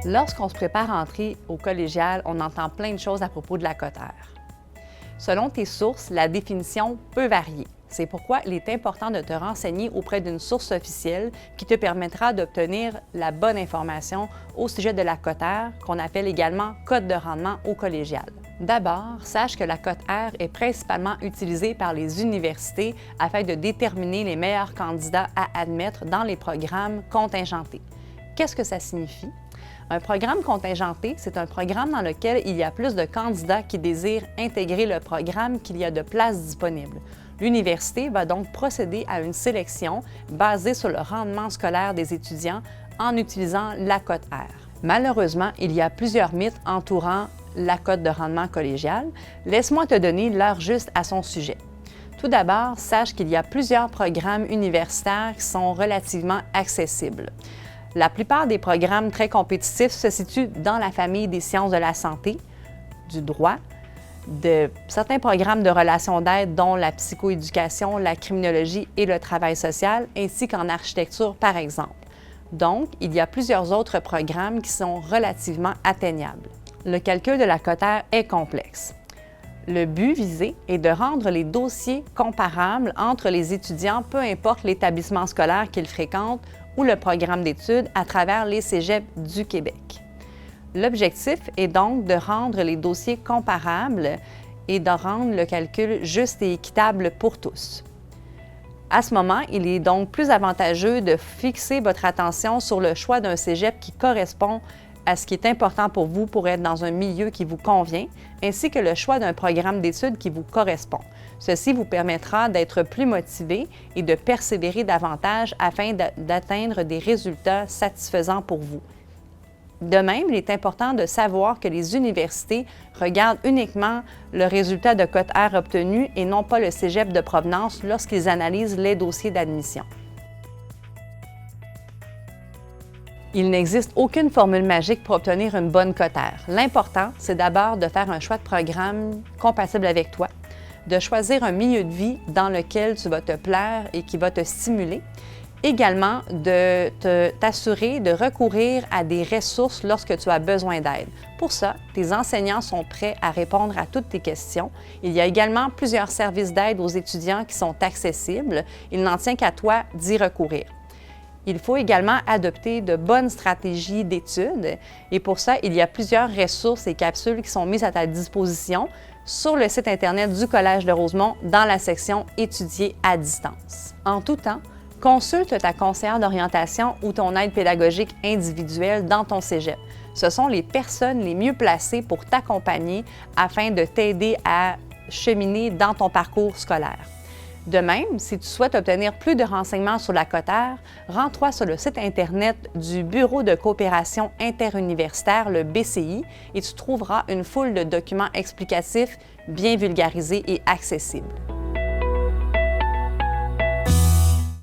Lorsqu'on se prépare à entrer au collégial, on entend plein de choses à propos de la cote R. Selon tes sources, la définition peut varier. C'est pourquoi il est important de te renseigner auprès d'une source officielle qui te permettra d'obtenir la bonne information au sujet de la cote R, qu'on appelle également cote de rendement au collégial. D'abord, sache que la cote R est principalement utilisée par les universités afin de déterminer les meilleurs candidats à admettre dans les programmes contingentés. Qu'est-ce que ça signifie? Un programme contingenté, c'est un programme dans lequel il y a plus de candidats qui désirent intégrer le programme qu'il y a de places disponibles. L'université va donc procéder à une sélection basée sur le rendement scolaire des étudiants en utilisant la cote R. Malheureusement, il y a plusieurs mythes entourant la cote de rendement collégial. Laisse-moi te donner l'heure juste à son sujet. Tout d'abord, sache qu'il y a plusieurs programmes universitaires qui sont relativement accessibles. La plupart des programmes très compétitifs se situent dans la famille des sciences de la santé, du droit, de certains programmes de relations d'aide dont la psychoéducation, la criminologie et le travail social, ainsi qu'en architecture par exemple. Donc, il y a plusieurs autres programmes qui sont relativement atteignables. Le calcul de la cote R est complexe. Le but visé est de rendre les dossiers comparables entre les étudiants, peu importe l'établissement scolaire qu'ils fréquentent ou le programme d'études à travers les cégeps du Québec. L'objectif est donc de rendre les dossiers comparables et de rendre le calcul juste et équitable pour tous. À ce moment, il est donc plus avantageux de fixer votre attention sur le choix d'un cégep qui correspond à ce qui est important pour vous pour être dans un milieu qui vous convient, ainsi que le choix d'un programme d'études qui vous correspond. Ceci vous permettra d'être plus motivé et de persévérer davantage afin d'atteindre des résultats satisfaisants pour vous. De même, il est important de savoir que les universités regardent uniquement le résultat de cote R obtenu et non pas le cégep de provenance lorsqu'ils analysent les dossiers d'admission. Il n'existe aucune formule magique pour obtenir une bonne cote R. L'important, c'est d'abord de faire un choix de programme compatible avec toi, de choisir un milieu de vie dans lequel tu vas te plaire et qui va te stimuler. Également, de t'assurer de recourir à des ressources lorsque tu as besoin d'aide. Pour ça, tes enseignants sont prêts à répondre à toutes tes questions. Il y a également plusieurs services d'aide aux étudiants qui sont accessibles. Il n'en tient qu'à toi d'y recourir. Il faut également adopter de bonnes stratégies d'études et pour ça, il y a plusieurs ressources et capsules qui sont mises à ta disposition sur le site Internet du Collège de Rosemont dans la section « Étudier à distance ». En tout temps, consulte ta conseillère d'orientation ou ton aide pédagogique individuelle dans ton cégep. Ce sont les personnes les mieux placées pour t'accompagner afin de t'aider à cheminer dans ton parcours scolaire. De même, si tu souhaites obtenir plus de renseignements sur la cote R, rends-toi sur le site Internet du Bureau de coopération interuniversitaire, le BCI, et tu trouveras une foule de documents explicatifs bien vulgarisés et accessibles.